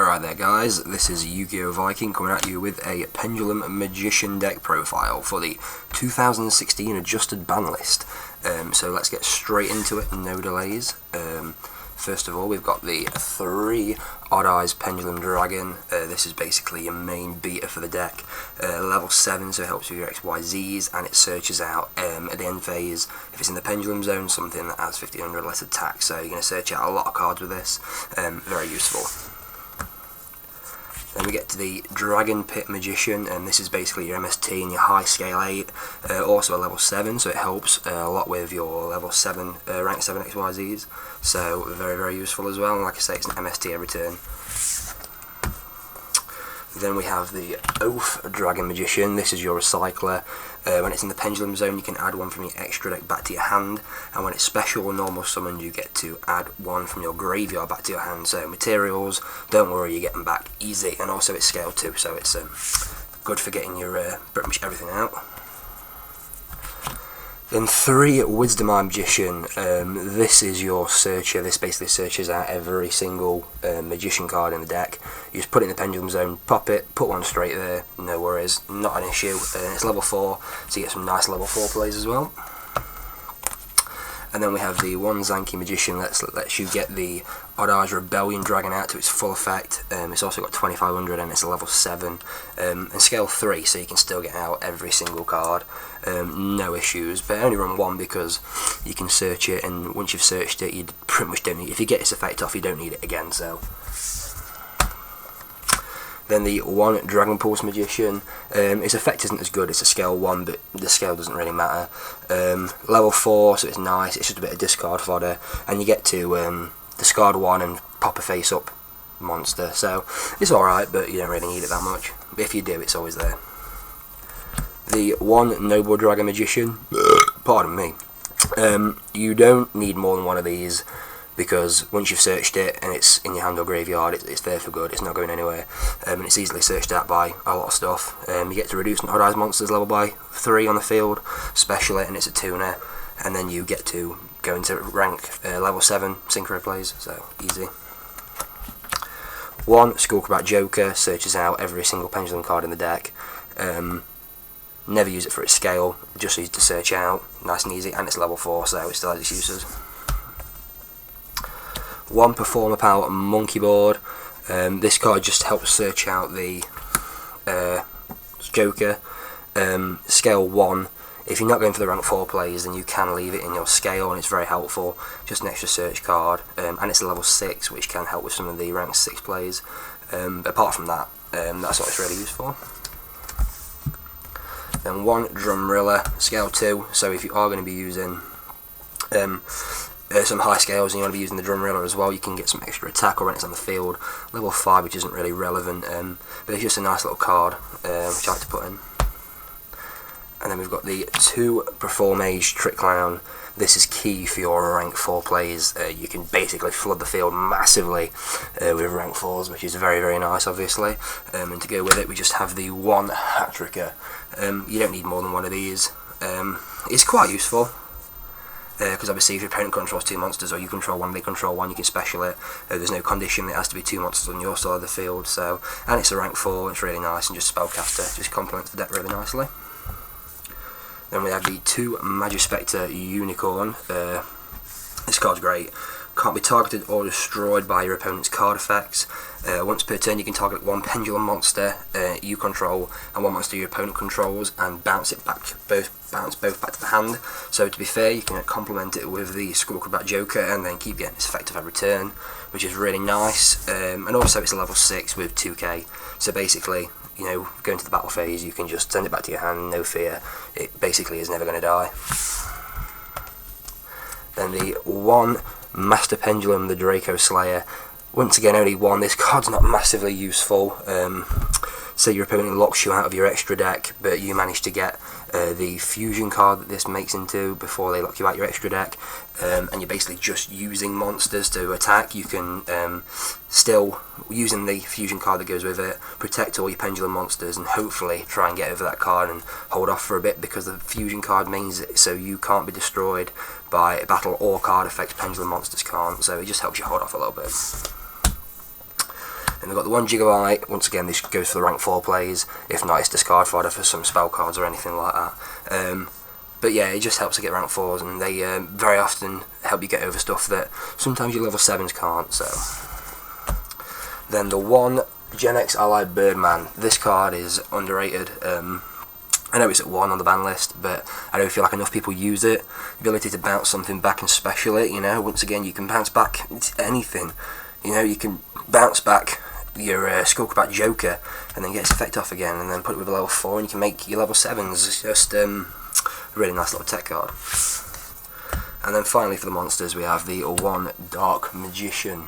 Alright there guys, this is YGOViking coming at you with a Pendulum Magician deck profile for the 2016 adjusted ban list. So let's get straight into it, no delays. First of all, we've got the 3 Odd Eyes Pendulum Dragon. This is basically your main beater for the deck. Level 7, so it helps with your XYZs, and it searches out at the end phase, if it's in the Pendulum Zone, something that has 1500 less attack. So you're going to search out a lot of cards with this. Very useful. Then we get to the Dragon Pit Magician, and this is basically your MST and your high scale 8, also a level 7, so it helps a lot with your level 7, rank 7 XYZs, so very useful as well, and like I say, it's an MST every turn. Then we have the Oath Dragon Magician. This is your recycler. When it's in the Pendulum Zone, you can add 1 from your extra deck back to your hand, and when it's special or normal summoned, you get to add 1 from your graveyard back to your hand. So materials, don't worry, you get them back easy, and also it's scale 2, so it's good for getting your pretty much everything out. Then 3 Wisdom Eye Magician. This is your searcher. This basically searches out every single magician card in the deck. You just put it in the Pendulum Zone, pop it, put 1 straight there, no worries, not an issue. It's level 4, so you get some nice level 4 plays as well. And then we have the 1 Zanky Magician that lets you get the Odd Eyes Rebellion Dragon out to its full effect. It's also got 2500 and it's a level 7 and scale 3, so you can still get out every single card, no issues. But only run 1 because you can search it, and once you've searched it, you pretty much don't need it. If you get its effect off, you don't need it again. So. Then the 1 Dragon Pulse Magician. Its effect isn't as good, it's a scale 1, but the scale doesn't really matter. Level 4, so it's nice, it's just a bit of discard fodder, and you get to discard 1 and pop a face up monster, so it's alright, but you don't really need it that much. But if you do, it's always there. The 1 Noble Dragon Magician, pardon me, you don't need more than 1 of these, because once you've searched it and it's in your hand or graveyard, it's there for good, it's not going anywhere, and it's easily searched out by a lot of stuff. You get to reduce an Odd Eyes monster's level by 3 on the field, special it, and it's a tuner, and then you get to go into rank level 7 synchro plays, so easy. 1 Skullcrabat Joker searches out every single Pendulum card in the deck. Never use it for its scale, just use it to search out, nice and easy, and it's level 4, so it still has its uses. 1 Performer Power Monkey Board. This card just helps search out the Joker. Scale 1. If you're not going for the rank 4 plays, then you can leave it in your scale, and it's very helpful. Just an extra search card, and it's a level 6, which can help with some of the rank 6 plays. But apart from that, that's what it's really used for. Then 1 Drumrilla, scale 2. So if you are going to be using some high scales and you want to be using the Drumrilla as well, you can get some extra attack or when it's on the field. Level 5, which isn't really relevant, but it's just a nice little card which I like to put in. And then we've got the 2 Perform Mage Trick Clown. This is key for your rank 4 plays. You can basically flood the field massively with rank 4s, which is very nice, obviously. And to go with it, we just have the 1 Hat Tricker. You don't need more than 1 of these. It's quite useful, because obviously if your opponent controls 2 monsters or you control 1, they control 1, you can special it. There's no condition, it has to be 2 monsters on your side of the field, so, and it's a rank 4, it's really nice, and just spellcaster, just complements the deck really nicely. Then we have the 2 Magispector Unicorn. This card's great. Can't be targeted or destroyed by your opponent's card effects. Once per turn you can target 1 Pendulum monster you control and 1 monster your opponent controls and bounce both back to the hand. So to be fair, you can complement it with the Skullcrabat Joker and then keep getting its effect every turn, which is really nice. And also it's a level 6 with 2k, so basically, you know, going to the battle phase, you can just send it back to your hand, no fear. It basically is never going to die. Then the 1 Master Pendulum, the Draco Slayer. Once again, only 1. This card's not massively useful. Say your opponent locks you out of your extra deck, but you manage to get the fusion card that this makes into before they lock you out your extra deck, and you're basically just using monsters to attack. You can still, using the fusion card that goes with it, protect all your Pendulum monsters and hopefully try and get over that card and hold off for a bit, because the fusion card means it so you can't be destroyed by battle or card effects Pendulum monsters can't, so it just helps you hold off a little bit. And we've got the 1 Gigabyte. Once again, this goes for the rank 4 plays. If not, it's discard fodder for some spell cards or anything like that. But yeah, it just helps to get rank 4s, and they very often help you get over stuff that sometimes your level 7s can't. So then the 1 Gen X Allied Birdman. This card is underrated. I know it's at 1 on the ban list, but I don't feel like enough people use it. The ability to bounce something back and special it, you know, once again, you can bounce back anything. You know, you can bounce back your Skullcrabat Joker and then get its effect off again, and then put it with a level 4 and you can make your level 7s. It's just a really nice little tech card. And then finally for the monsters, we have the 1 Dark Magician.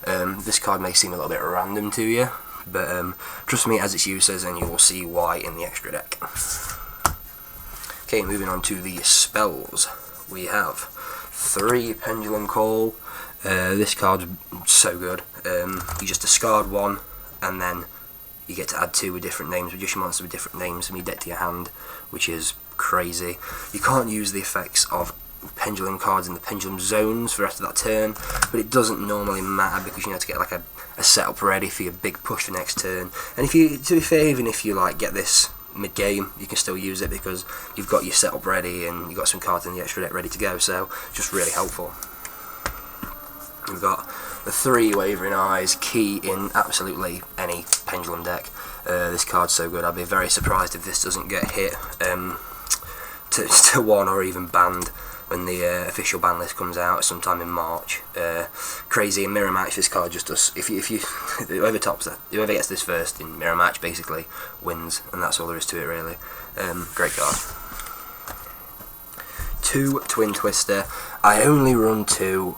This card may seem a little bit random to you, but trust me, as its uses, and you will see why in the extra deck. Okay, moving on to the spells. We have 3 Pendulum Call. This card's so good. You just discard 1, and then you get to add 2 with different names, Magician monsters with different names from your deck to your hand, which is crazy. You can't use the effects of Pendulum cards in the Pendulum zones for the rest of that turn, but it doesn't normally matter because you have to get like a setup ready for your big push for next turn. And if you, to be fair, even if you like get this mid-game, you can still use it because you've got your setup ready and you've got some cards in the extra deck ready to go, so just really helpful. We've got the 3 Wavering Eyes, key in absolutely any Pendulum deck. This card's so good, I'd be very surprised if this doesn't get hit to 1 or even banned when the official ban list comes out sometime in March. Crazy. In mirror match, this card just does, if you whoever tops that, whoever gets this first in mirror match basically wins, and that's all there is to it really. Great card. 2 Twin Twister. I only run 2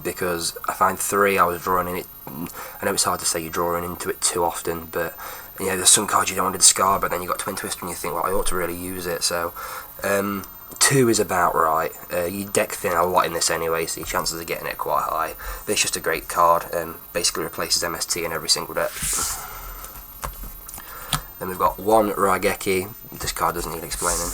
because I find 3 I was drawing in it. I know it's hard to say you're drawing into it too often, but you know, there's some cards you don't want to discard, but then you've got Twin Twister and you think, well, I ought to really use it. So 2 is about right. You deck thin a lot in this anyway, so your chances of getting it are quite high. But it's just a great card, basically replaces MST in every single deck. Then we've got 1 YGOViking. This card doesn't need explaining.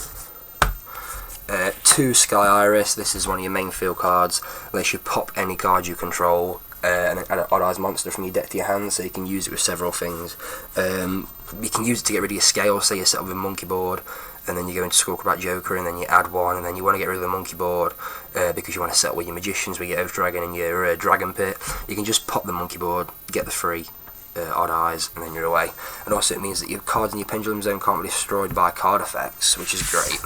2 Sky Iris. This is one of your main field cards. Lets you pop any card you control and then add an Odd Eyes monster from your deck to your hand, so you can use it with several things. You can use it to get rid of your scale, say you set up a monkey board, and then you go into Skullcrabat Joker, and then you add 1, and then you want to get rid of the monkey board because you want to set up with your Magicians, with your Oath Dragon and your Dragon Pit. You can just pop the monkey board, get the free Odd Eyes, and then you're away. And also it means that your cards in your Pendulum zone can't be destroyed by card effects, which is great.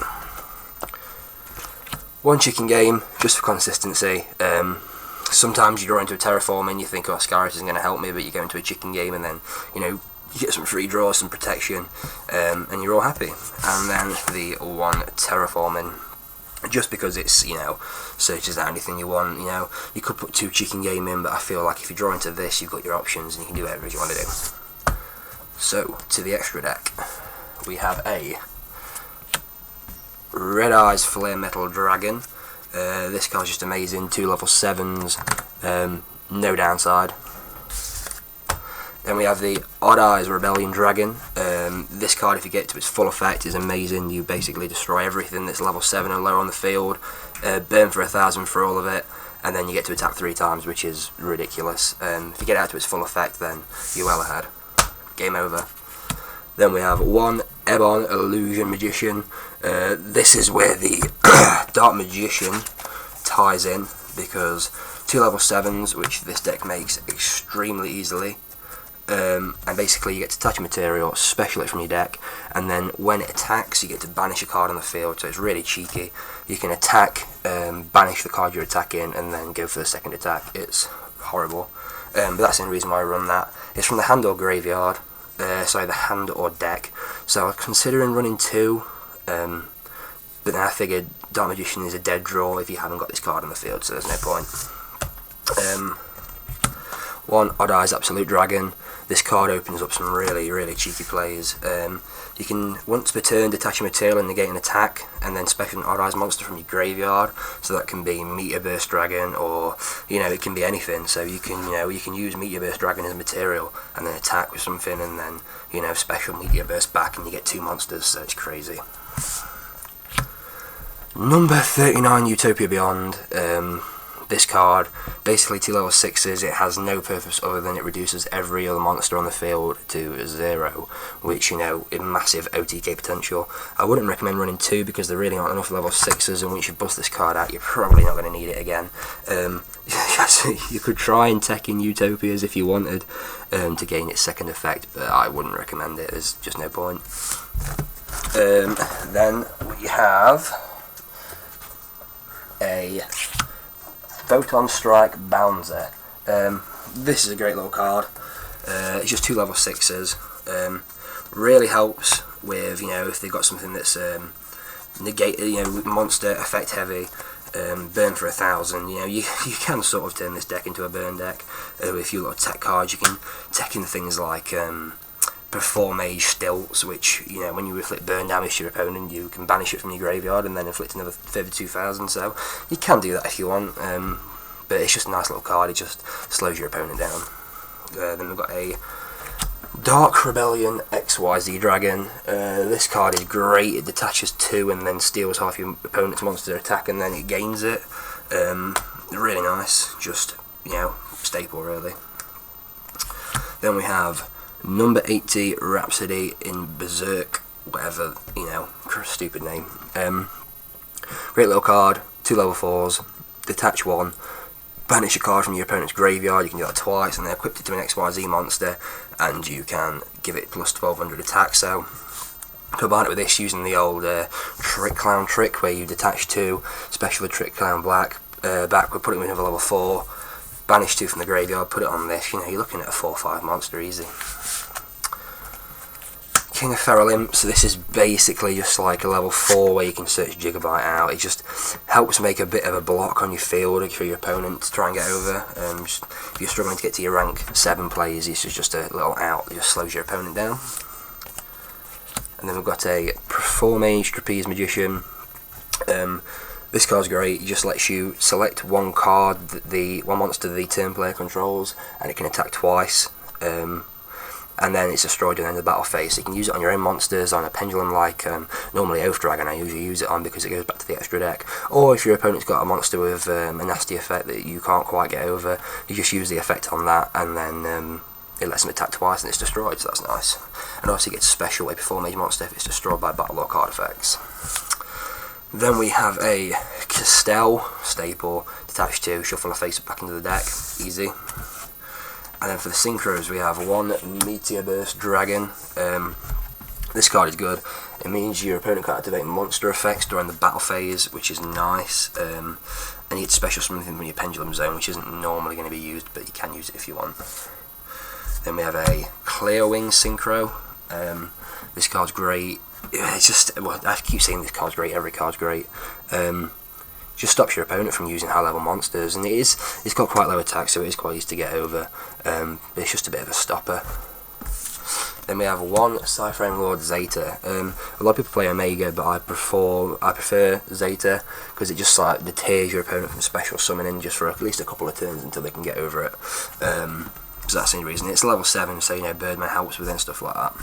1 Chicken Game, just for consistency. Sometimes you draw into a Terraform and you think, oh, Skyris isn't going to help me, but you go into a Chicken Game and then, you know, you get some free draws, some protection, and you're all happy. And then the 1 Terraforming, just because it's, you know, searches out anything you want. You know, you could put 2 Chicken Game in, but I feel like if you draw into this, you've got your options and you can do whatever you want to do. So, to the extra deck, we have a Red Eyes Flare Metal Dragon. This card's just amazing. 2 level 7s, no downside. Then we have the Odd Eyes Rebellion Dragon. This card, if you get to its full effect, is amazing. You basically destroy everything that's level 7 and lower on the field, burn for 1,000 for all of it, and then you get to attack 3 times, which is ridiculous. If you get out to its full effect, then you're well ahead. Game over. Then we have 1 Ebon Illusion Magician. This is where the Dark Magician ties in, because 2 level 7s, which this deck makes extremely easily, and basically you get to touch a material, special it from your deck, and then when it attacks you get to banish a card on the field, so it's really cheeky. You can attack, banish the card you're attacking, and then go for the second attack. It's horrible, but that's the only reason why I run that. It's from the hand or graveyard, sorry, the hand or deck, so I was considering running 2, but then I figured Dark Magician is a dead draw if you haven't got this card on the field, so there's no point. 1 Odd Eyes Absolute Dragon. This card opens up some really, really cheeky plays. You can, once per turn, detach a material and negate an attack, and then special an Odd Eyes monster from your graveyard. So that can be Meteor Burst Dragon, or, you know, it can be anything. So you can, you know, you can use Meteor Burst Dragon as a material, and then attack with something, and then, you know, special Meteor Burst back, and you get 2 monsters. So it's crazy. Number 39, Utopia Beyond. this card, basically 2 level 6s, it has no purpose other than it reduces every other monster on the field to 0, which, you know, is massive OTK potential. I wouldn't recommend running 2 because there really aren't enough level 6s, and once you bust this card out, you're probably not going to need it again. You could try and tech in Utopias if you wanted to gain its second effect, but I wouldn't recommend it, there's just no point. Then we have a Photon Strike Bouncer. This is a great little card. It's just 2 level 6s. Really helps with, you know, if they've got something that's negate, you know, monster effect heavy, burn for 1,000. You know, you can sort of turn this deck into a burn deck with a few little tech cards. You can tech in things like Perform Mage Stilts, which, you know, when you inflict burn damage to your opponent, you can banish it from your graveyard and then inflict another further 2,000. So you can do that if you want, but it's just a nice little card. It just slows your opponent down. Then we've got a Dark Rebellion XYZ Dragon. This card is great. It detaches 2 and then steals half your opponent's monster attack, and then it gains it. Really nice. Just, you know, staple really. Then we have number 80 Rhapsody in Berserk, whatever, you know, stupid name. Great little card, 2 level 4s, detach 1, banish a card from your opponent's graveyard. You can do that twice, and then equip it to an XYZ monster, and you can give it plus 1200 attack. So combine it with this using the old Trick Clown trick, where you detach 2, special the Trick Clown backward, put it with a level 4, banish 2 from the graveyard, put it on this. You know, you're looking at a 4/5 monster easy. King of Feral Imps. This is basically just like a level 4 where you can search Gigabyte out. It just helps make a bit of a block on your field for your opponent to try and get over. If you're struggling to get to your rank 7 plays, this is just a little out that just slows your opponent down. And then we've got a Perform Mage Trapeze Magician. This card's great. It just lets you select one card, one monster the turn player controls, and it can attack twice. And then it's destroyed at the end of the battle phase. So you can use it on your own monsters, on a Pendulum like normally Oath Dragon I usually use it on because it goes back to the extra deck. Or if your opponent's got a monster with a nasty effect that you can't quite get over, you just use the effect on that, and then it lets them attack twice and it's destroyed, so that's nice. And obviously it gets a special way Perform Mage monster if it's destroyed by battle or card effects. Then we have a Castell staple, detach 2, shuffle a face back into the deck, easy. And then for the synchros we have one Meteor Burst Dragon. This card is good. It means your opponent can activate monster effects during the battle phase, which is nice. And you get special something from your Pendulum Zone, which isn't normally going to be used, but you can use it if you want. Then we have a Clear Wing Synchro. This card's great. It's just, well, I keep saying this card's great, every card's great. Just stops your opponent from using high level monsters, and it's got quite low attack, so it is quite easy to get over, but it's just a bit of a stopper. Then we have one Cyframe Lord Zeta. A lot of people play Omega, but I prefer Zeta because it just like deters your opponent from special summoning just for at least a couple of turns until they can get over it. So that's the only reason. It's level 7, so you know Birdman helps with it and stuff like that.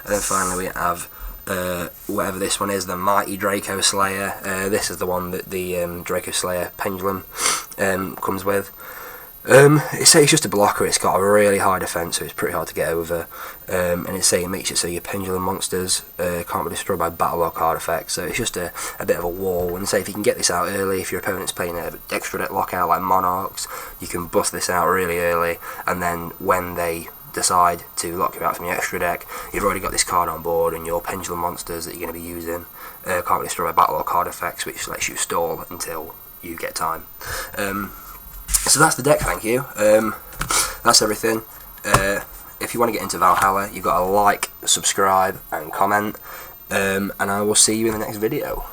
And then finally we have whatever this one is, the Mighty Draco Slayer. This is the one that the Draco Slayer Pendulum comes with. It's just a blocker. It's got a really high defense, so it's pretty hard to get over. And it makes it so your Pendulum monsters can't be destroyed by battle or card effects. So it's just a bit of a wall. And say if you can get this out early, if your opponent's playing an extra deck lockout like Monarchs, you can bust this out really early, and then when they decide to lock you out from your extra deck, you've already got this card on board, and your Pendulum monsters that you're going to be using can't be destroyed by battle or card effects, which lets you stall until you get time. So that's the deck, thank you. That's everything. If you want to get into Valhalla, you've got to like, subscribe and comment, and I will see you in the next video.